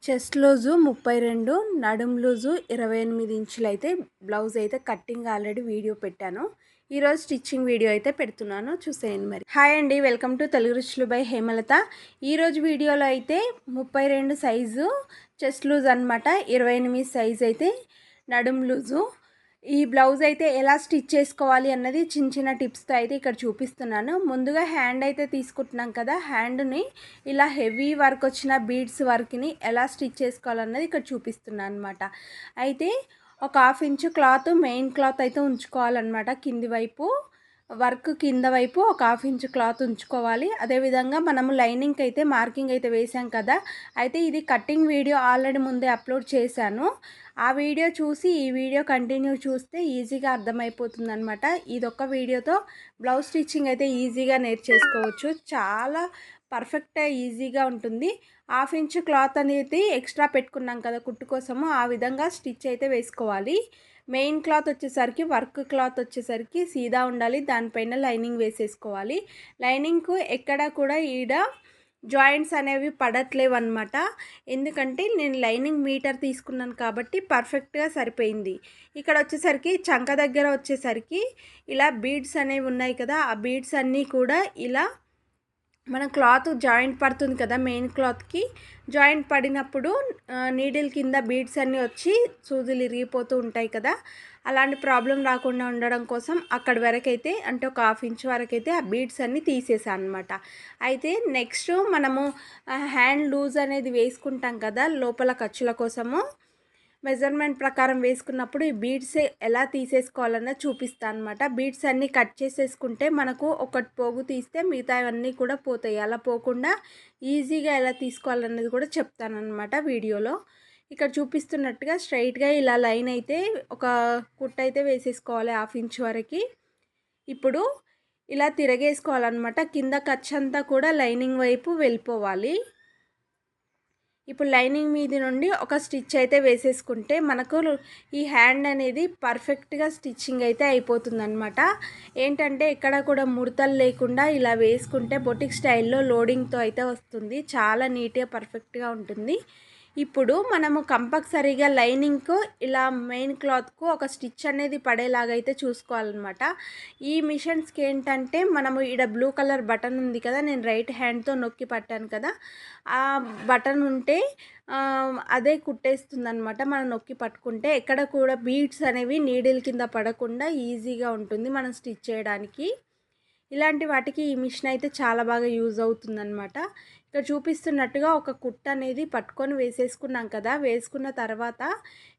Chest loose 32, నడుం loose 28 ఇంచులైతే blouse అయితే cutting already video పెట్టాను. ఈరోజు స్టిచ్చింగ్ వీడియో అయితే పెడుతున్నాను, చూసేయండి. మరి హాయ్ అండి, వెల్కమ్ టు తెలుగు రుచులు బై హేమలత. ఈరోజు వీడియోలో అయితే 32 సైజు చెస్ట్ లూజ్ అనమాట, 28 సైజు అయితే నడుం లూజు. ఈ బ్లౌజ్ అయితే ఎలా స్టిచ్ చేసుకోవాలి అన్నది చిన్న చిన్న టిప్స్తో అయితే ఇక్కడ చూపిస్తున్నాను. ముందుగా హ్యాండ్ అయితే తీసుకుంటున్నాం కదా, హ్యాండ్ని ఇలా హెవీ వర్క్ వచ్చిన బీడ్స్ వర్క్ని ఎలా స్టిచ్ చేసుకోవాలన్నది ఇక్కడ చూపిస్తున్నాను అనమాట. అయితే ఒక 1/2 ఇంచు క్లాత్, మెయిన్ క్లాత్ అయితే ఉంచుకోవాలన్నమాట. కింది వైపు వర్క్ కింద వైపు ఒక 1/2 ఇంచు క్లాత్ ఉంచుకోవాలి. అదేవిధంగా మనము లైనింగ్కి అయితే మార్కింగ్ అయితే వేసాం కదా, అయితే ఇది కటింగ్ వీడియో ఆల్రెడీ ముందే అప్లోడ్ చేశాను. ఆ వీడియో చూసి ఈ వీడియో కంటిన్యూ చూస్తే ఈజీగా అర్థమైపోతుంది అనమాట. ఇదొక్క వీడియోతో బ్లౌజ్ స్టిచ్చింగ్ అయితే ఈజీగా నేర్చేసుకోవచ్చు. చాలా పర్ఫెక్ట్గా ఈజీగా ఉంటుంది. 1/2 ఇంచు క్లాత్ అనేది ఎక్స్ట్రా పెట్టుకున్నాం కదా కుట్టు కోసము, ఆ విధంగా స్టిచ్ అయితే వేసుకోవాలి. మెయిన్ క్లాత్ వచ్చేసరికి, వర్క్ క్లాత్ వచ్చేసరికి సీదా ఉండాలి, దానిపైన లైనింగ్ వేసేసుకోవాలి. లైనింగ్కు ఎక్కడ కూడా ఈడ జాయింట్స్ అనేవి పడట్లేవు అనమాట. ఎందుకంటే నేను లైనింగ్ మీటర్ తీసుకున్నాను కాబట్టి పర్ఫెక్ట్గా సరిపోయింది. ఇక్కడ వచ్చేసరికి చంక దగ్గర వచ్చేసరికి ఇలా బీడ్స్ అనేవి ఉన్నాయి కదా, ఆ బీడ్స్ అన్నీ కూడా ఇలా మన క్లాత్ జాయింట్ పడుతుంది కదా, మెయిన్ క్లాత్కి జాయింట్ పడినప్పుడు నీడిల్ కింద బీడ్స్ అన్నీ వచ్చి సూదులు ఇరిగిపోతూ ఉంటాయి కదా, అలాంటి ప్రాబ్లం రాకుండా ఉండడం కోసం అక్కడి వరకైతే, అంటే ఒక 1/2 ఇంచ్ వరకైతే ఆ బీడ్స్ అన్నీ తీసేసాను అనమాట. అయితే నెక్స్ట్ మనము హ్యాండ్ లూజ్ అనేది వేసుకుంటాం కదా లోపల ఖర్చుల కోసము, మెజర్మెంట్ ప్రకారం వేసుకున్నప్పుడు ఈ బీడ్స్ ఎలా తీసేసుకోవాలన్నది చూపిస్తాను అనమాట. బీడ్స్ అన్నీ కట్ చేసేసుకుంటే మనకు ఒకటి పోగు తీస్తే మిగతావన్నీ కూడా పోతాయి. అలా పోకుండా ఈజీగా ఎలా తీసుకోవాలన్నది కూడా చెప్తానన్నమాట వీడియోలో. ఇక్కడ చూపిస్తున్నట్టుగా స్ట్రైట్గా ఇలా లైన్ అయితే ఒక కుట్టు అయితే వేసేసుకోవాలి 1/2 ఇంచ్ వరకు. ఇప్పుడు ఇలా తిరగేసుకోవాలన్నమాట. కింద ఖర్చు అంతా కూడా లైనింగ్ వైపు వెళ్ళిపోవాలి. ఇప్పుడు లైనింగ్ మీద నుండి ఒక స్టిచ్ అయితే వేసేసుకుంటే మనకు ఈ హ్యాండ్ అనేది పర్ఫెక్ట్గా స్టిచ్చింగ్ అయితే అయిపోతుందన్నమాట. ఏంటంటే ఎక్కడ కూడా ముడతలు లేకుండా ఇలా వేసుకుంటే బొటిక్ స్టైల్లో లోడింగ్తో అయితే వస్తుంది, చాలా నీట్గా పర్ఫెక్ట్గా ఉంటుంది. ఇప్పుడు మనము కంపల్సరీగా లైనింగ్కు ఇలా మెయిన్ క్లాత్కు ఒక స్టిచ్ అనేది పడేలాగా అయితే చూసుకోవాలన్నమాట. ఈ మిషన్స్కి ఏంటంటే మనము ఈడ బ్లూ కలర్ బటన్ ఉంది కదా, నేను రైట్ హ్యాండ్తో నొక్కి పట్టాను కదా, ఆ బటన్ ఉంటే అదే కుట్టేస్తుంది అనమాట. మనం నొక్కి పట్టుకుంటే ఎక్కడ కూడా బీడ్స్ అనేవి నీడిల్ కింద పడకుండా ఈజీగా ఉంటుంది మనం స్టిచ్ చేయడానికి. ఇలాంటి వాటికి ఈ మిషన్ అయితే చాలా బాగా యూజ్ అవుతుందన్నమాట. ఇక్కడ చూపిస్తున్నట్టుగా ఒక కుట్టు అనేది పట్టుకొని వేసేసుకున్నాం కదా, వేసుకున్న తర్వాత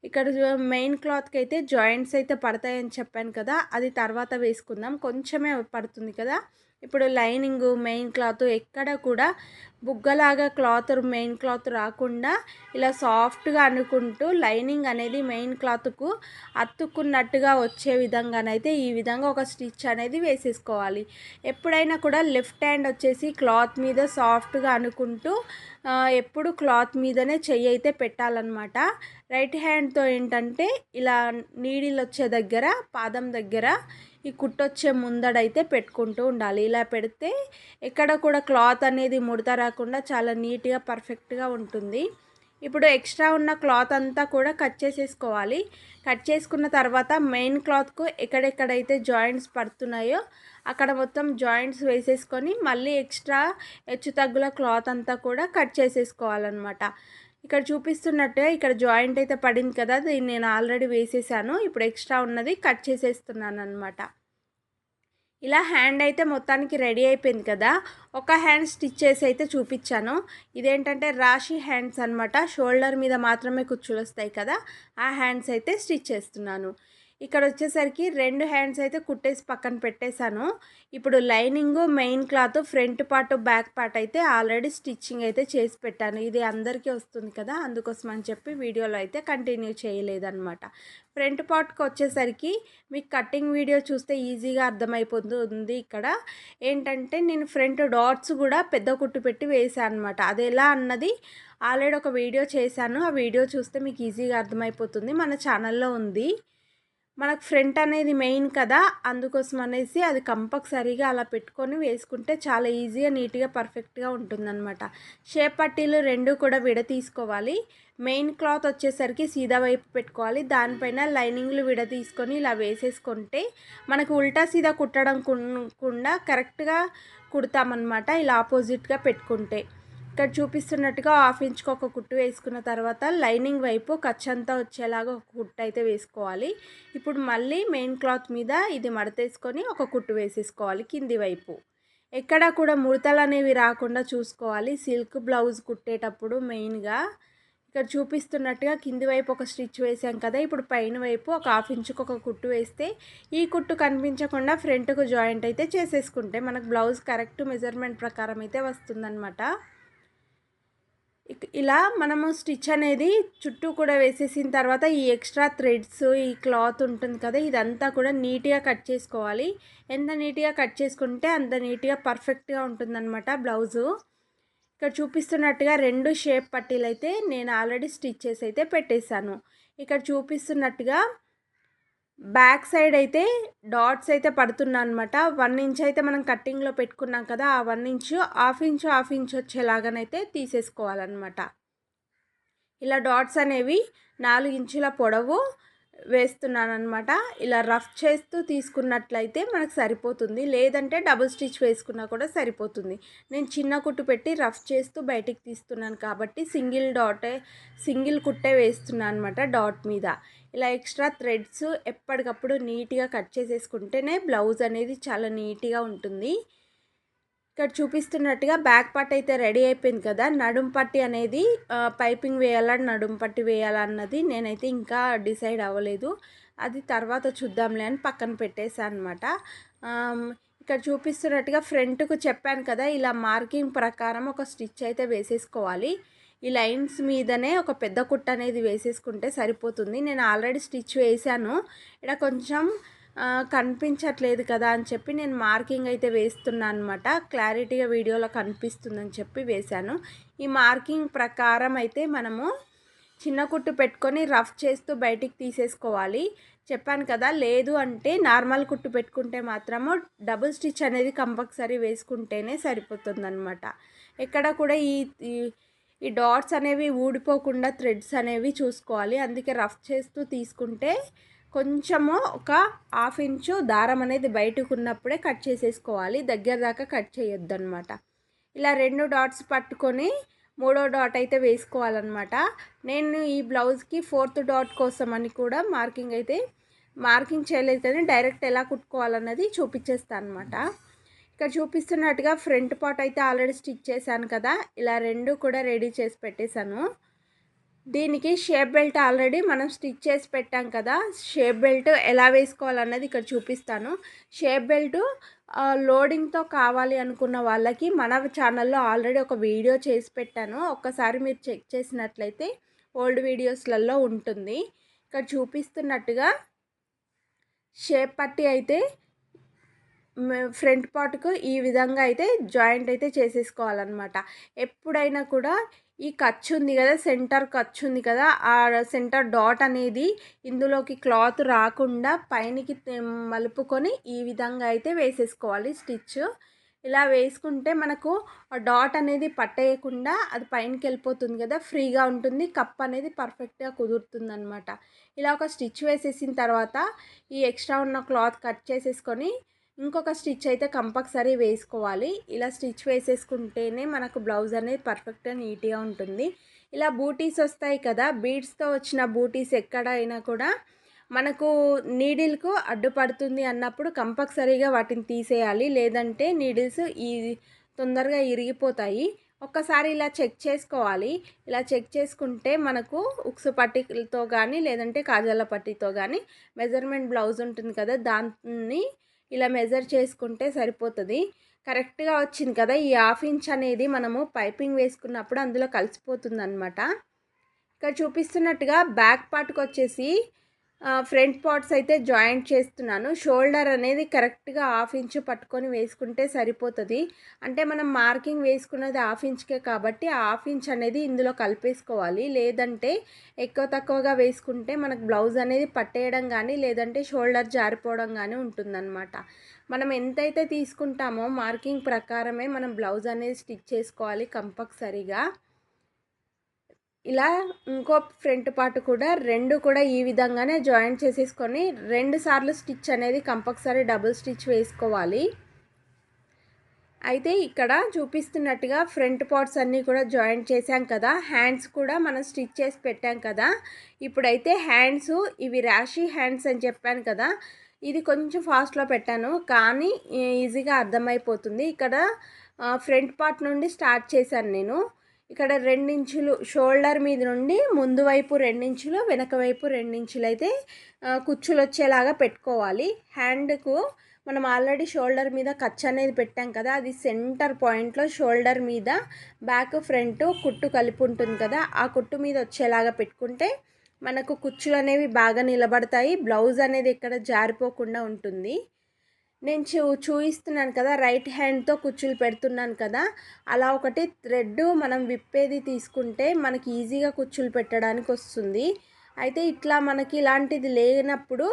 ఇక్కడ మెయిన్ క్లాత్కి అయితే జాయింట్స్ అయితే పడతాయని చెప్పాను కదా, అది తర్వాత వేసుకుందాం, కొంచెమే పడుతుంది కదా. ఇప్పుడు లైనింగ్ మెయిన్ క్లాత్ ఎక్కడ కూడా బుగ్గలాగా క్లాత్ మెయిన్ క్లాత్ రాకుండా ఇలా సాఫ్ట్గా అనుకుంటూ లైనింగ్ అనేది మెయిన్ క్లాత్కు అతుక్కున్నట్టుగా వచ్చే విధంగానైతే ఈ విధంగా ఒక స్టిచ్ అనేది వేసేసుకోవాలి. ఎప్పుడైనా కూడా లెఫ్ట్ హ్యాండ్ వచ్చేసి క్లాత్ మీద సాఫ్ట్గా అనుకుంటూ ఎప్పుడు క్లాత్ మీదనే చెయ్యి అయితే పెట్టాలన్నమాట. రైట్ హ్యాండ్తో ఏంటంటే ఇలా నీడిల్ వచ్చే దగ్గర, పాదం దగ్గర ఈ కుట్టొచ్చే ముందడైతే పెట్టుకుంటూ ఉండాలి. ఇలా పెడితే ఎక్కడ కూడా క్లాత్ అనేది ముడత రాకుండా చాలా నీట్గా పర్ఫెక్ట్గా ఉంటుంది. ఇప్పుడు ఎక్స్ట్రా ఉన్న క్లాత్ అంతా కూడా కట్ చేసేసుకోవాలి. కట్ చేసుకున్న తర్వాత మెయిన్ క్లాత్కు ఎక్కడెక్కడైతే జాయింట్స్ పడుతున్నాయో అక్కడ మొత్తం జాయింట్స్ వేసేసుకొని మళ్ళీ ఎక్స్ట్రా హెచ్చు తగ్గుల క్లాత్ అంతా కూడా కట్ చేసేసుకోవాలన్నమాట. ఇక్కడ చూపిస్తున్నట్టుగా ఇక్కడ జాయింట్ అయితే పడింది కదా, దీన్ని నేను ఆల్రెడీ వేసేసాను. ఇప్పుడు ఎక్స్ట్రా ఉన్నది కట్ చేసేస్తున్నాను అనమాట. ఇలా హ్యాండ్ అయితే మొత్తానికి రెడీ అయిపోయింది కదా. ఒక హ్యాండ్ స్టిచ్ చేసి అయితే చూపించాను. ఇదేంటంటే రాశి హ్యాండ్స్ అనమాట, షోల్డర్ మీద మాత్రమే కుచ్చులు వస్తాయి కదా, ఆ హ్యాండ్స్ అయితే స్టిచ్ చేస్తున్నాను. ఇక్కడ వచ్చేసరికి 2 హ్యాండ్స్ అయితే కుట్టేసి పక్కన పెట్టేశాను. ఇప్పుడు lining main cloth front part back part అయితే ఆల్రెడీ స్టిచ్చింగ్ అయితే చేసి పెట్టాను. ఇది అందరికీ వస్తుంది కదా, అందుకోసం అని చెప్పి వీడియోలో అయితే కంటిన్యూ చేయలేదన్నమాట. ఫ్రంట్ పార్ట్కి వచ్చేసరికి మీకు కటింగ్ వీడియో చూస్తే ఈజీగా అర్థమైపోతుంది. ఇక్కడ ఏంటంటే నేను ఫ్రంట్ డాట్స్ కూడా పెద్ద కుట్టు పెట్టి వేసాను అనమాట. అది ఎలా అన్నది ఆల్రెడీ ఒక వీడియో చేశాను, ఆ వీడియో చూస్తే మీకు ఈజీగా అర్థమైపోతుంది, మన ఛానల్లో ఉంది. మనకు ఫ్రంట్ అనేది మెయిన్ కదా, అందుకోసం అనేసి అది కంపల్సరీగా అలా పెట్టుకొని వేసుకుంటే చాలా ఈజీగా నీట్గా పర్ఫెక్ట్గా ఉంటుందన్నమాట. షేప్ పట్టీలు రెండు కూడా విడతీసుకోవాలి. మెయిన్ క్లాత్ వచ్చేసరికి సీదా వైపు పెట్టుకోవాలి. దానిపైన లైనింగ్లు విడతీసుకొని ఇలా వేసేసుకుంటే మనకు ఉల్టా సీదా కుట్టడం కుండా కరెక్ట్గా కుడతామన్నమాట, ఇలా ఆపోజిట్గా పెట్టుకుంటే. ఇక్కడ చూపిస్తున్నట్టుగా 1/2 ఇంచుకి ఒక కుట్టు వేసుకున్న తర్వాత లైనింగ్ వైపు ఖర్చంతా వచ్చేలాగా ఒక కుట్టు అయితే వేసుకోవాలి. ఇప్పుడు మళ్ళీ మెయిన్ క్లాత్ మీద ఇది మడతేసుకొని ఒక కుట్టు వేసేసుకోవాలి కింది వైపు. ఎక్కడ కూడా ముడతలు అనేవి రాకుండా చూసుకోవాలి సిల్క్ బ్లౌజ్ కుట్టేటప్పుడు మెయిన్గా. ఇక్కడ చూపిస్తున్నట్టుగా కింది వైపు ఒక స్టిచ్ వేసాం కదా, ఇప్పుడు పైన వైపు ఒక 1/2 ఇంచుకి ఒక కుట్టు వేస్తే ఈ కుట్టు కనిపించకుండా ఫ్రంట్కు జాయింట్ అయితే చేసేసుకుంటే మనకు బ్లౌజ్ కరెక్ట్ మెజర్మెంట్ ప్రకారం అయితే వస్తుందన్నమాట. ఇలా మనము స్టిచ్ అనేది చుట్టూ కూడా వేసేసిన తర్వాత ఈ ఎక్స్ట్రా థ్రెడ్స్, ఈ క్లాత్ ఉంటుంది కదా, ఇదంతా కూడా నీట్గా కట్ చేసుకోవాలి. ఎంత నీట్గా కట్ చేసుకుంటే అంత నీట్గా పర్ఫెక్ట్గా ఉంటుందన్నమాట బ్లౌజు. ఇక్కడ చూపిస్తున్నట్టుగా 2 షేప్ పట్టీలు అయితే నేను ఆల్రెడీ స్టిచ్ చేసి అయితే పెట్టేశాను. ఇక్కడ చూపిస్తున్నట్టుగా బ్యాక్ సైడ్ అయితే డాట్స్ అయితే పడుతున్నా అనమాట. 1 ఇంచ్ అయితే మనం కట్టింగ్లో పెట్టుకున్నాం కదా, ఆ 1 ఇంచు 1/2 ఇంచ్ వచ్చేలాగానైతే తీసేసుకోవాలన్నమాట. ఇలా డాట్స్ అనేవి 4 ఇంచుల పొడవు వేస్తున్నాను అనమాట. ఇలా రఫ్ చేస్తూ తీసుకున్నట్లయితే మనకు సరిపోతుంది, లేదంటే డబుల్ స్టిచ్ వేసుకున్నా కూడా సరిపోతుంది. నేను చిన్న కుట్టు పెట్టి రఫ్ చేస్తూ బయటికి తీస్తున్నాను కాబట్టి సింగిల్ కుట్టే వేస్తున్నాను అనమాట డాట్ మీద. ఇలా ఎక్స్ట్రా థ్రెడ్స్ ఎప్పటికప్పుడు నీట్గా కట్ చేసేసుకుంటేనే బ్లౌజ్ అనేది చాలా నీట్గా ఉంటుంది. ఇక్కడ చూపిస్తున్నట్టుగా బ్యాక్ పార్ట్ అయితే రెడీ అయిపోయింది కదా. నడుం పట్టి అనేది పైపింగ్ వేయాలా నడుం పట్టి వేయాలా అన్నది నేనైతే ఇంకా డిసైడ్ అవ్వలేదు, అది తర్వాత చూద్దాంలే అని పక్కన పెట్టేశాను అనమాట. ఇక్కడ చూపిస్తున్నట్టుగా ఫ్రంట్కు చెప్పాను కదా, ఇలా మార్కింగ్ ప్రకారం ఒక స్టిచ్ అయితే వేసేసుకోవాలి. ఈ లైన్స్ మీదనే ఒక పెద్ద కుట్ట అనేది వేసేసుకుంటే సరిపోతుంది. నేను ఆల్రెడీ స్టిచ్ వేసాను, ఇక్కడ కొంచెం కనిపించట్లేదు కదా అని చెప్పి నేను మార్కింగ్ అయితే వేస్తున్నాను అనమాట. క్లారిటీగా వీడియోలో కనిపిస్తుందని చెప్పి వేశాను. ఈ మార్కింగ్ ప్రకారం అయితే మనము చిన్న కుట్టు పెట్టుకొని రఫ్ చేస్తూ బయటికి తీసేసుకోవాలి. చెప్పాను కదా, లేదు అంటే నార్మల్ కుట్టు పెట్టుకుంటే మాత్రము డబుల్ స్టిచ్ అనేది కంపల్సరీ వేసుకుంటేనే సరిపోతుందన్నమాట. ఎక్కడ కూడా ఈ డాట్స్ అనేవి ఊడిపోకుండా థ్రెడ్స్ అనేవి చూసుకోవాలి. అందుకే రఫ్ చేస్తూ తీసుకుంటే కొంచెము ఒక 1/2 ఇంచు దారం అనేది బయటకు ఉన్నప్పుడే కట్ చేసేసుకోవాలి, దగ్గర దాకా కట్ చేయొద్దు అనమాట. ఇలా 2 డాట్స్ పట్టుకొని 3వ డాట్ అయితే వేసుకోవాలన్నమాట. నేను ఈ బ్లౌజ్కి 4th డాట్ కోసం అని కూడా మార్కింగ్ చేయలేదు కానీ డైరెక్ట్ ఎలా కుట్టుకోవాలన్నది చూపించేస్తాను అనమాట. ఇక్కడ చూపిస్తున్నట్టుగా ఫ్రంట్ పార్ట్ అయితే ఆల్రెడీ స్టిచ్ చేశాను కదా, ఇలా 2 కూడా రెడీ చేసి పెట్టేశాను. దీనికి షేప్ బెల్ట్ ఆల్రెడీ మనం స్టిచ్ చేసి పెట్టాం కదా, షేప్ బెల్ట్ ఎలా వేసుకోవాలన్నది ఇక్కడ చూపిస్తాను. షేప్ బెల్ట్ లోడింగ్తో కావాలి అనుకున్న వాళ్ళకి మన ఛానల్లో ఆల్రెడీ ఒక వీడియో చేసి పెట్టాను, ఒక్కసారి మీరు చెక్ చేసినట్లయితే ఓల్డ్ వీడియోస్లలో ఉంటుంది. ఇక్కడ చూపిస్తున్నట్టుగా షేప్ పట్టి అయితే ఫ్రంట్ పార్ట్కు ఈ విధంగా అయితే జాయింట్ అయితే చేసేసుకోవాలన్నమాట. ఎప్పుడైనా కూడా ఈ ఖర్చు ఉంది కదా, సెంటర్ ఖర్చు ఉంది కదా, ఆ సెంటర్ డాట్ అనేది ఇందులోకి క్లాత్ రాకుండా పైనకి మలుపుకొని ఈ విధంగా అయితే వేసేసుకోవాలి స్టిచ్. ఇలా వేసుకుంటే మనకు ఆ డాట్ అనేది పట్టేయకుండా అది పైనకి వెళ్ళిపోతుంది కదా, ఫ్రీగా ఉంటుంది, కప్ అనేది పర్ఫెక్ట్గా కుదురుతుంది అనమాట. ఇలా ఒక స్టిచ్ వేసేసిన తర్వాత ఈ ఎక్స్ట్రా ఉన్న క్లాత్ కట్ చేసేసుకొని ఇంకొక స్టిచ్ అయితే కంపల్సరీ వేసుకోవాలి. ఇలా స్టిచ్ వేసేసుకుంటేనే మనకు బ్లౌజ్ అనేది పర్ఫెక్ట్గా నీట్గా ఉంటుంది. ఇలా బూటీస్ వస్తాయి కదా, బీడ్స్తో వచ్చిన బూటీస్ ఎక్కడైనా కూడా మనకు నీడిల్కు అడ్డుపడుతుంది అన్నప్పుడు కంపల్సరీగా వాటిని తీసేయాలి, లేదంటే నీడిల్స్ తొందరగా ఇరిగిపోతాయి. ఒక్కసారి ఇలా చెక్ చేసుకోవాలి. ఇలా చెక్ చేసుకుంటే మనకు ఉక్సు పట్టీతో కానీ లేదంటే కాజాల పట్టీతో కానీ మెజర్మెంట్ బ్లౌజ్ ఉంటుంది కదా, దాన్ని ఇలా మెజర్ చేసుకుంటే సరిపోతుంది. కరెక్ట్గా వచ్చింది కదా. ఈ 1/2 ఇంచ్ అనేది మనము పైపింగ్ వేసుకున్నప్పుడు అందులో కలిసిపోతుంది అనమాట. ఇక్కడ చూపిస్తున్నట్టుగా బ్యాక్ పార్ట్కి వచ్చేసి ఫ్రంట్ పార్ట్స్ అయితే జాయింట్ చేస్తున్నాను. షోల్డర్ అనేది కరెక్ట్‌గా హాఫ్ ఇంచ్ పట్టుకొని వేసుకుంటే సరిపోతుంది. అంటే మనం మార్కింగ్ వేసుకున్నది హాఫ్ ఇంచ్‌కే కాబట్టి ఆ హాఫ్ ఇంచ్ అనేది ఇందులో కలిపేసుకోవాలి. లేదంటే ఎక్కువ తక్కువగా వేసుకుంటే మనకు బ్లౌజ్ అనేది పట్టేయడం కానీ లేదంటే షోల్డర్ జారిపోవడం కానీ ఉంటుందన్నమాట. మనం ఎంతైతే తీసుకుంటామో మార్కింగ్ ప్రకారమే మనం బ్లౌజ్ అనేది స్టిచ్ చేసుకోవాలి కంపల్సరీగా. ఇలా ఇంకో ఫ్రంట్ పార్ట్ కూడా 2 కూడా ఈ విధంగానే జాయింట్ చేసేసుకొని 2 సార్లు స్టిచ్ అనేది కంపల్సరీ డబుల్ స్టిచ్ వేసుకోవాలి. అయితే ఇక్కడ చూపిస్తున్నట్టుగా ఫ్రంట్ పార్ట్స్ అన్నీ కూడా జాయింట్ చేసాం కదా, హ్యాండ్స్ కూడా మనం స్టిచ్ చేసి పెట్టాం కదా. ఇప్పుడైతే హ్యాండ్స్ ఇవి ర్యాషీ హ్యాండ్స్ అని చెప్పాను కదా, ఇది కొంచెం ఫాస్ట్లో పెట్టాను కానీ ఈజీగా అర్థమైపోతుంది. ఇక్కడ ఫ్రంట్ పార్ట్ నుండి స్టార్ట్ చేశాను నేను. ఇక్కడ 2 ఇంచులు షోల్డర్ మీద నుండి ముందు వైపు 2 ఇంచులు వెనక వైపు 2 ఇంచులు అయితే కుచ్చులు వచ్చేలాగా పెట్టుకోవాలి. హ్యాండ్కు మనం ఆల్రెడీ షోల్డర్ మీద ఖర్చు అనేది పెట్టాం కదా, అది సెంటర్ పాయింట్లో షోల్డర్ మీద బ్యాక్ ఫ్రంట్ కుట్టు కలిపి ఉంటుంది కదా, ఆ కుట్టు మీద వచ్చేలాగా పెట్టుకుంటే మనకు కుచ్చులు అనేవి బాగా నిలబడతాయి. బ్లౌజ్ అనేది ఎక్కడ జారిపోకుండా ఉంటుంది. నేను చూపిస్తున్నాను కదా, రైట్ హ్యాండ్తో కుచ్చులు పెడుతున్నాను కదా, అలా ఒకటి థ్రెడ్ మనం విప్పేది తీసుకుంటే మనకి ఈజీగా కుచ్చులు పెట్టడానికి వస్తుంది. అయితే ఇట్లా మనకి ఇలాంటిది లేనప్పుడు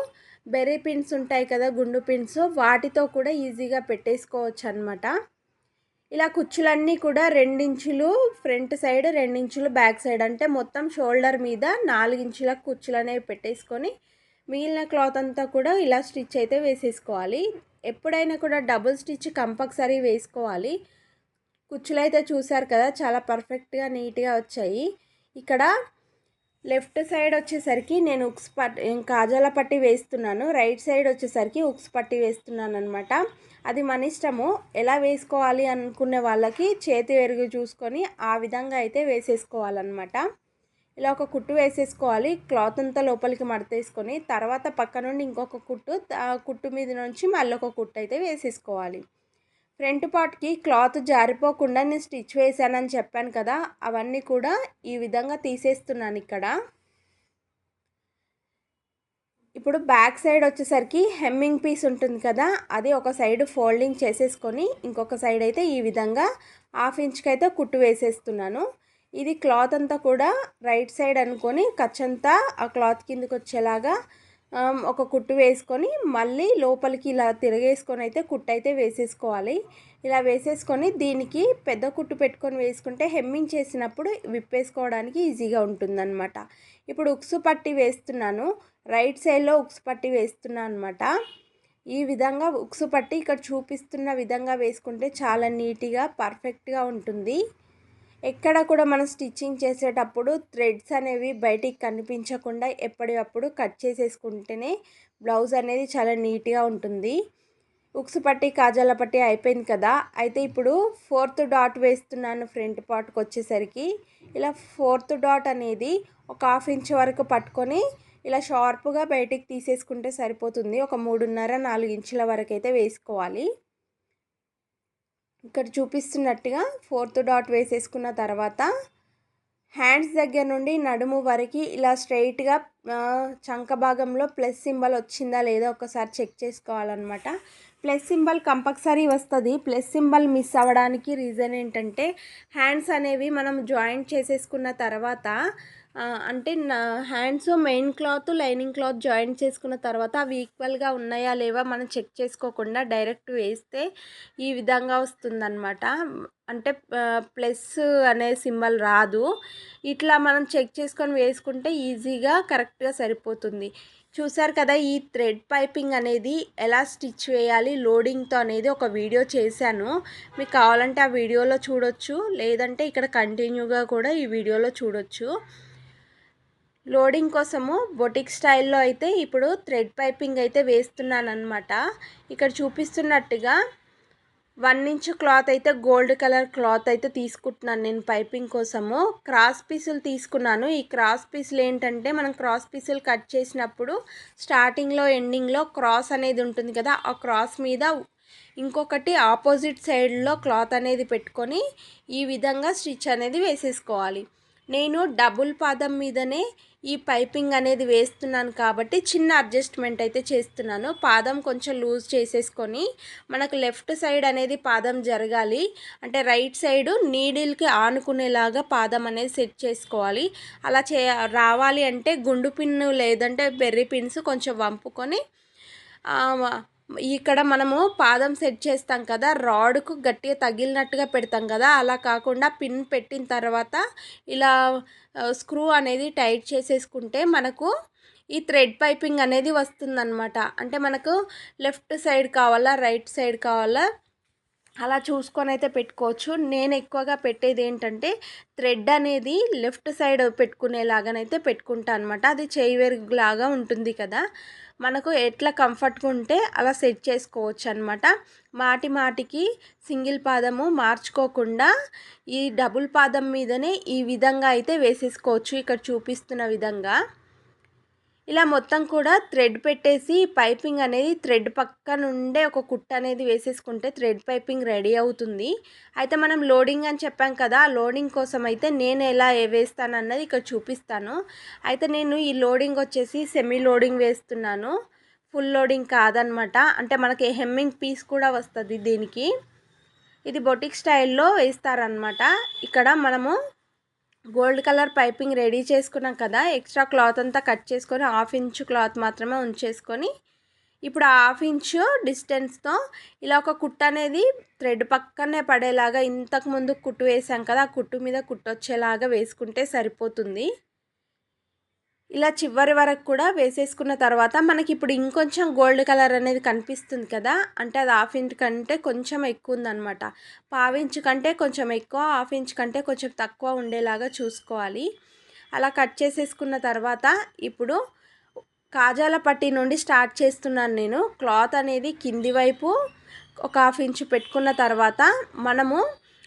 బెర్రీ పిన్స్ ఉంటాయి కదా, గుండు పిన్స్, వాటితో కూడా ఈజీగా పెట్టేసుకోవచ్చు అనమాట. ఇలా కుచ్చులన్నీ కూడా 2 ఇంచులు ఫ్రంట్ సైడ్ 2 ఇంచులు బ్యాక్ సైడ్, అంటే మొత్తం షోల్డర్ మీద 4 ఇంచుల కుచ్చులు అనేవి పెట్టేసుకొని మిగిలిన క్లాత్ అంతా కూడా ఇలా స్టిచ్ అయితే వేసేసుకోవాలి. ఎప్పుడైనా కూడా డబుల్ స్టిచ్ కంపల్సరీ వేసుకోవాలి. కుచ్చులు అయితే చూసారు కదా, చాలా పర్ఫెక్ట్గా నీట్గా వచ్చాయి. ఇక్కడ లెఫ్ట్ సైడ్ వచ్చేసరికి నేను ఉక్స్ పట్టి కాజాల పట్టి వేస్తున్నాను, రైట్ సైడ్ వచ్చేసరికి ఉక్స్ పట్టి వేస్తున్నాను అనమాట. అది మన ఇష్టము, ఎలా వేసుకోవాలి అనుకునే వాళ్ళకి చేతి వెరుగు చూసుకొని ఆ విధంగా అయితే వేసేసుకోవాలన్నమాట. ఇలా ఒక కుట్టు వేసేసుకోవాలి. క్లాత్ అంతా లోపలికి మడతేసుకొని తర్వాత పక్క నుండి ఇంకొక కుట్టు, ఆ కుట్టు మీద నుంచి మళ్ళీ ఒక కుట్టు అయితే వేసేసుకోవాలి. ఫ్రంట్ పార్ట్కి క్లాత్ జారిపోకుండా నేను స్టిచ్ వేసానని చెప్పాను కదా, అవన్నీ కూడా ఈ విధంగా తీసేస్తున్నాను ఇక్కడ. ఇప్పుడు బ్యాక్ సైడ్ వచ్చేసరికి హెమ్మింగ్ పీస్ ఉంటుంది కదా, అది ఒక సైడ్ ఫోల్డింగ్ చేసేసుకొని ఇంకొక సైడ్ అయితే ఈ విధంగా హాఫ్ ఇంచ్కి అయితే కుట్టు వేసేస్తున్నాను. ఇది క్లాత్ అంతా కూడా రైట్ సైడ్ అనుకొని ఖర్చంతా ఆ క్లాత్ కిందకి వచ్చేలాగా ఒక కుట్టు వేసుకొని మళ్ళీ లోపలికి ఇలా తిరగేసుకొని అయితే కుట్టు అయితే వేసేసుకోవాలి. ఇలా వేసేసుకొని దీనికి పెద్ద కుట్టు పెట్టుకొని వేసుకుంటే హెమ్మింగ్ చేసినప్పుడు విప్పేసుకోవడానికి ఈజీగా ఉంటుందన్నమాట. ఇప్పుడు ఉక్సు పట్టి వేస్తున్నాను, రైట్ సైడ్లో ఉక్సు పట్టి వేస్తున్నాను అనమాట. ఈ విధంగా ఉక్సు పట్టి ఇక్కడ చూపిస్తున్న విధంగా వేసుకుంటే చాలా నీట్గా పర్ఫెక్ట్గా ఉంటుంది. ఎక్కడ కూడా మనం స్టిచ్చింగ్ చేసేటప్పుడు థ్రెడ్స్ అనేవి బయటికి కనిపించకుండా ఎప్పటికప్పుడు కట్ చేసేసుకుంటేనే బ్లౌజ్ అనేది చాలా నీట్గా ఉంటుంది. ఉక్సు పట్టి కాజాల పట్టి అయిపోయింది కదా, అయితే ఇప్పుడు 4th డాట్ వేస్తున్నాను ఫ్రంట్ పార్ట్కి వచ్చేసరికి. ఇలా 4th డాట్ అనేది ఒక హాఫ్ ఇంచ్ వరకు పట్టుకొని ఇలా షార్ప్గా బయటికి తీసేసుకుంటే సరిపోతుంది. ఒక 3.5-4 ఇంచుల వరకు అయితే వేసుకోవాలి. ఇక్కడ చూపిస్తున్నట్టుగా 4th డాట్ వేసేసుకున్న తర్వాత హ్యాండ్స్ దగ్గర నుండి నడుము వరకు ఇలా స్ట్రైట్గా చంక భాగంలో ప్లస్ సింబల్ వచ్చిందా లేదా ఒకసారి చెక్ చేసుకోవాలన్నమాట. ప్లస్ సింబల్ కంపల్సరీ వస్తుంది. ప్లస్ సింబల్ మిస్ అవ్వడానికి రీజన్ ఏంటంటే హ్యాండ్స్ అనేవి మనం జాయింట్ చేసేసుకున్న తర్వాత అంటే hands main cloth lining cloth joint చేసుకున్న తర్వాత అవి ఈక్వల్గా ఉన్నాయా లేవా మనం చెక్ చేసుకోకుండా డైరెక్ట్ వేస్తే ఈ విధంగా వస్తుందన్నమాట. అంటే ప్లస్ అనే సింబల్ రాదు. ఇట్లా మనం చెక్ చేసుకొని వేసుకుంటే ఈజీగా కరెక్ట్గా సరిపోతుంది. చూసారు కదా, ఈ థ్రెడ్ పైపింగ్ అనేది ఎలా స్టిచ్ వేయాలి లోడింగ్తో అనేది ఒక వీడియో చేశాను. మీకు కావాలంటే ఆ వీడియోలో చూడొచ్చు, లేదంటే ఇక్కడ కంటిన్యూగా కూడా ఈ వీడియోలో చూడొచ్చు. లోడింగ్ కోసము బొటిక్ స్టైల్లో అయితే ఇప్పుడు థ్రెడ్ పైపింగ్ అయితే వేస్తున్నాను అనమాట. ఇక్కడ చూపిస్తున్నట్టుగా 1 ఇంచ్ క్లాత్ అయితే గోల్డ్ కలర్ క్లాత్ అయితే తీసుకుంటున్నాను నేను పైపింగ్ కోసము. క్రాస్ పీసులు తీసుకున్నాను. ఈ క్రాస్ పీసులు ఏంటంటే మనం క్రాస్ పీసులు కట్ చేసినప్పుడు స్టార్టింగ్లో ఎండింగ్లో క్రాస్ అనేది ఉంటుంది కదా, ఆ క్రాస్ మీద ఇంకొకటి ఆపోజిట్ సైడ్లో క్లాత్ అనేది పెట్టుకొని ఈ విధంగా స్టిచ్ అనేది వేసేసుకోవాలి. నేను డబుల్ పాదం మీదనే ఈ పైపింగ్ అనేది వేస్తున్నాను కాబట్టి చిన్న అడ్జస్ట్మెంట్ అయితే చేస్తున్నాను. పాదం కొంచెం లూజ్ చేసేసుకొని మనకు లెఫ్ట్ సైడ్ అనేది పాదం జరగాలి, అంటే రైట్ సైడు నీడిల్కి ఆనుకునేలాగా పాదం అనేది సెట్ చేసుకోవాలి. అలా రావాలి అంటే గుండు పిన్ను లేదంటే బెర్రీ పిన్స్ కొంచెం వంపుకొని ఇక్కడ మనము పాదం సెట్ చేస్తాం కదా, రాడ్కు గట్టిగా తగిలినట్టుగా పెడతాం కదా, అలా కాకుండా పిన్ పెట్టిన తర్వాత ఇలా స్క్రూ అనేది టైట్ చేసేసుకుంటే మనకు ఈ థ్రెడ్ పైపింగ్ అనేది వస్తుందన్నమాట. అంటే మనకు లెఫ్ట్ సైడ్ కావాలా రైట్ సైడ్ కావాలా అలా చూసుకొని అయితే పెట్టుకోవచ్చు. నేను ఎక్కువగా పెట్టేది ఏంటంటే థ్రెడ్ అనేది లెఫ్ట్ సైడ్ పెట్టుకునేలాగానైతే పెట్టుకుంటాను అనమాట. అది చేయి లాగా ఉంటుంది కదా, మనకు ఎట్లా కంఫర్ట్గా ఉంటే అలా సెట్ చేసుకోవచ్చు అనమాట. మాటి మాటికి సింగిల్ పాదము మార్చుకోకుండా ఈ డబుల్ పాదం మీదనే ఈ విధంగా అయితే వేసేసుకోవచ్చు. ఇక్కడ చూపిస్తున్న విధంగా ఇలా మొత్తం కూడా థ్రెడ్ పెట్టేసి పైపింగ్ అనేది థ్రెడ్ పక్క నుండే ఒక కుట్ట అనేది వేసేసుకుంటే థ్రెడ్ పైపింగ్ రెడీ అవుతుంది. అయితే మనం లోడింగ్ అని చెప్పాం కదా, ఆ లోడింగ్ కోసం అయితే నేను ఎలా వేస్తాను అన్నది ఇక్కడ చూపిస్తాను. అయితే నేను ఈ లోడింగ్ వచ్చేసి సెమీ లోడింగ్ వేస్తున్నాను, ఫుల్ లోడింగ్ కాదనమాట. అంటే మనకి హెమ్మింగ్ పీస్ కూడా వస్తుంది దీనికి. ఇది బొటిక్ స్టైల్లో వేస్తారనమాట. ఇక్కడ మనము గోల్డ్ కలర్ పైపింగ్ రెడీ చేసుకున్నాం కదా, ఎక్స్ట్రా క్లాత్ అంతా కట్ చేసుకొని 1/2 ఇంచు క్లాత్ మాత్రమే ఉంచేసుకొని ఇప్పుడు 1/2 ఇంచు డిస్టెన్స్తో ఇలా ఒక కుట్టు అనేది థ్రెడ్ పక్కనే పడేలాగా, ఇంతకుముందు కుట్టు వేసాం కదా ఆ కుట్టు మీద కుట్టు వచ్చేలాగా వేసుకుంటే సరిపోతుంది. ఇలా చివరి వరకు కూడా వేసేసుకున్న తర్వాత మనకి ఇప్పుడు ఇంకొంచెం గోల్డ్ కలర్ అనేది కనిపిస్తుంది కదా, అంటే అది 1/2 ఇంచ్ కంటే కొంచెం ఎక్కువ ఉందన్నమాట. 1/2 ఇంచ్ కంటే కొంచెం ఎక్కువ, 1/2 ఇంచ్ కంటే కొంచెం తక్కువ ఉండేలాగా చూసుకోవాలి. అలా కట్ చేసేసుకున్న తర్వాత ఇప్పుడు కాజాల పట్టీ నుండి స్టార్ట్ చేస్తున్నాను నేను. క్లాత్ అనేది కింది వైపు ఒక 1/2 ఇంచ్ పెట్టుకున్న తర్వాత మనము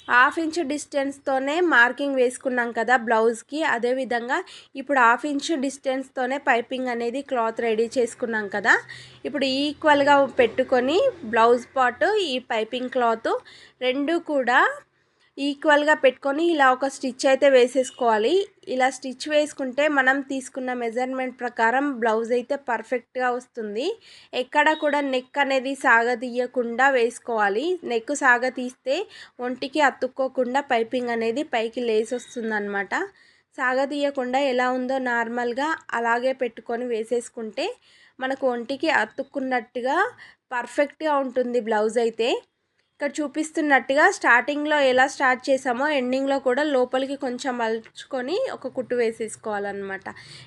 1/2 ఇంచ్ డిస్టెన్స్తోనే మార్కింగ్ వేసుకున్నాం కదా బ్లౌజ్కి, అదేవిధంగా ఇప్పుడు 1/2 ఇంచ్ డిస్టెన్స్తోనే పైపింగ్ అనేది క్లాత్ రెడీ చేసుకున్నాం కదా, ఇప్పుడు ఈక్వల్గా పెట్టుకొని బ్లౌజ్ పార్ట్ ఈ పైపింగ్ క్లాత్ రెండు కూడా ఈక్వల్గా పెట్టుకొని ఇలా ఒక స్టిచ్ అయితే వేసేసుకోవాలి. ఇలా స్టిచ్ వేసుకుంటే మనం తీసుకున్న మెజర్మెంట్ ప్రకారం బ్లౌజ్ అయితే పర్ఫెక్ట్గా వస్తుంది. ఎక్కడ కూడా నెక్ అనేది సాగదీయకుండా వేసుకోవాలి. నెక్ సాగతీస్తే ఒంటికి అతుక్కోకుండా పైపింగ్ అనేది పైకి లేసి వస్తుందన్నమాట. సాగదీయకుండా ఎలా ఉందో నార్మల్గా అలాగే పెట్టుకొని వేసేసుకుంటే మనకు ఒంటికి అతుక్కున్నట్టుగా పర్ఫెక్ట్గా ఉంటుంది బ్లౌజ్ అయితే. ఇక్కడ చూపిస్తున్నట్టుగా స్టార్టింగ్లో ఎలా స్టార్ట్ చేసామో ఎండింగ్లో కూడా లోపలికి కొంచెం మలుచుకొని ఒక కుట్టు వేసేసుకోవాలన్నమాట.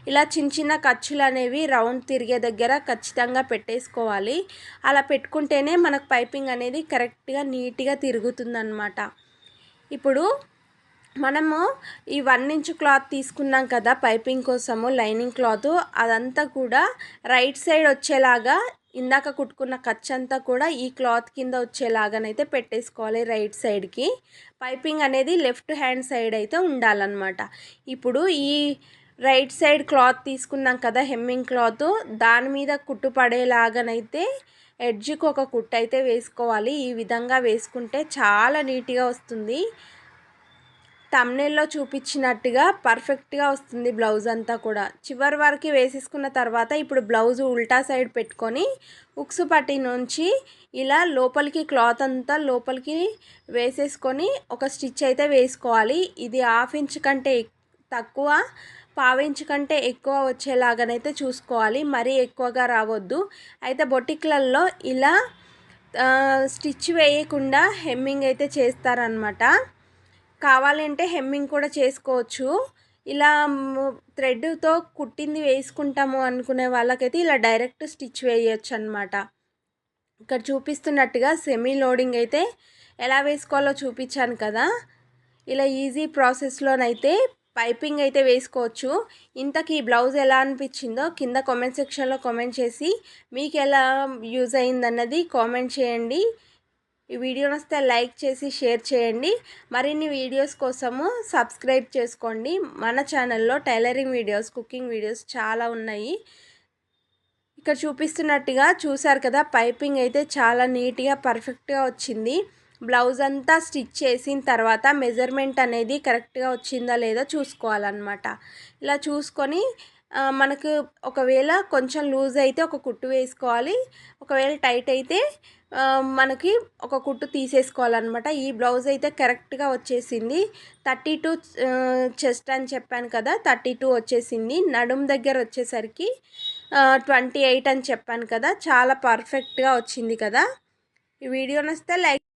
ఇలా చిన్న చిన్న ఖర్చులు అనేవి రౌండ్ తిరిగే దగ్గర ఖచ్చితంగా పెట్టేసుకోవాలి. అలా పెట్టుకుంటేనే మనకు పైపింగ్ అనేది కరెక్ట్గా నీట్గా తిరుగుతుందన్నమాట. ఇప్పుడు మనము ఈ 1 ఇంచ్ క్లాత్ తీసుకున్నాం కదా పైపింగ్ కోసము, లైనింగ్ క్లాత్, అదంతా కూడా రైట్ సైడ్ వచ్చేలాగా ఇందాక కుట్టుకున్న ఖర్చు అంతా కూడా ఈ క్లాత్ కింద వచ్చేలాగానైతే పెట్టేసుకోవాలి రైట్ సైడ్కి. పైపింగ్ అనేది లెఫ్ట్ హ్యాండ్ సైడ్ అయితే ఉండాలన్నమాట. ఇప్పుడు ఈ రైట్ సైడ్ క్లాత్ తీసుకున్నాం కదా హెమ్మింగ్ క్లాత్, దాని మీద కుట్టు పడేలాగానైతే ఎడ్జ్కి ఒక కుట్టు అయితే వేసుకోవాలి. ఈ విధంగా వేసుకుంటే చాలా నీట్గా వస్తుంది. థంబ్నెయిల్లో చూపించినట్టుగా పర్ఫెక్ట్గా వస్తుంది బ్లౌజ్ అంతా కూడా. చివరి వరకు వేసేసుకున్న తర్వాత ఇప్పుడు బ్లౌజ్ ఉల్టా సైడ్ పెట్టుకొని ఉక్సు పట్టి నుంచి ఇలా లోపలికి క్లాత్ అంతా లోపలికి వేసేసుకొని ఒక స్టిచ్ అయితే వేసుకోవాలి. ఇది 1/2 ఇంచ్ కంటే తక్కువ, 1/4 ఇంచ్ కంటే ఎక్కువ వచ్చేలాగానైతే చూసుకోవాలి, మరీ ఎక్కువగా రావద్దు. అయితే బొటిక్లలో ఇలా స్టిచ్ వేయకుండా హెమ్మింగ్ అయితే చేస్తారనమాట. కావాలంటే హెమ్మింగ్ కూడా చేసుకోవచ్చు. ఇలా థ్రెడ్తో కుట్టింది వేసుకుంటాము అనుకునే వాళ్ళకైతే ఇలా డైరెక్ట్ స్టిచ్ వేయచ్చు అనమాట. ఇక్కడ చూపిస్తున్నట్టుగా సెమీ లోడింగ్ అయితే ఎలా వేసుకోవాలో చూపించాను కదా, ఇలా ఈజీ ప్రాసెస్లోనైతే పైపింగ్ అయితే వేసుకోవచ్చు. ఇంతకీ ఈ బ్లౌజ్ ఎలా అనిపించిందో కింద కామెంట్ సెక్షన్లో కామెంట్ చేసి మీకు ఎలా యూజ్ అయిందన్నది కామెంట్ చేయండి. ఈ వీడియో నచ్చితే లైక్ చేసి షేర్ చేయండి. మరిన్ని వీడియోస్ కోసము సబ్స్క్రైబ్ చేసుకోండి. మన ఛానల్లో టైలరింగ్ వీడియోస్, కుకింగ్ వీడియోస్ చాలా ఉన్నాయి. ఇక్కడ చూపిస్తున్నట్టుగా చూసారు కదా, పైపింగ్ అయితే చాలా నీట్గా పర్ఫెక్ట్గా వచ్చింది. బ్లౌజ్ అంతా స్టిచ్ చేసిన తర్వాత మెజర్మెంట్ అనేది కరెక్ట్గా వచ్చిందా లేదా చూసుకోవాలన్నమాట. ఇలా చూసుకొని మనకు ఒకవేళ కొంచెం లూజ్ అయితే ఒక కుట్టు వేసుకోవాలి, ఒకవేళ టైట్ అయితే మనకి ఒక కుట్టు తీసేసుకోవాలన్నమాట. ఈ బ్లౌజ్ అయితే కరెక్ట్గా వచ్చేసింది. 32 చెస్ట్ అని చెప్పాను కదా, 32 వచ్చేసింది. నడుం దగ్గర వచ్చేసరికి 28 అని చెప్పాను కదా, చాలా పర్ఫెక్ట్గా వచ్చింది కదా. ఈ వీడియో నచ్చితే లైక్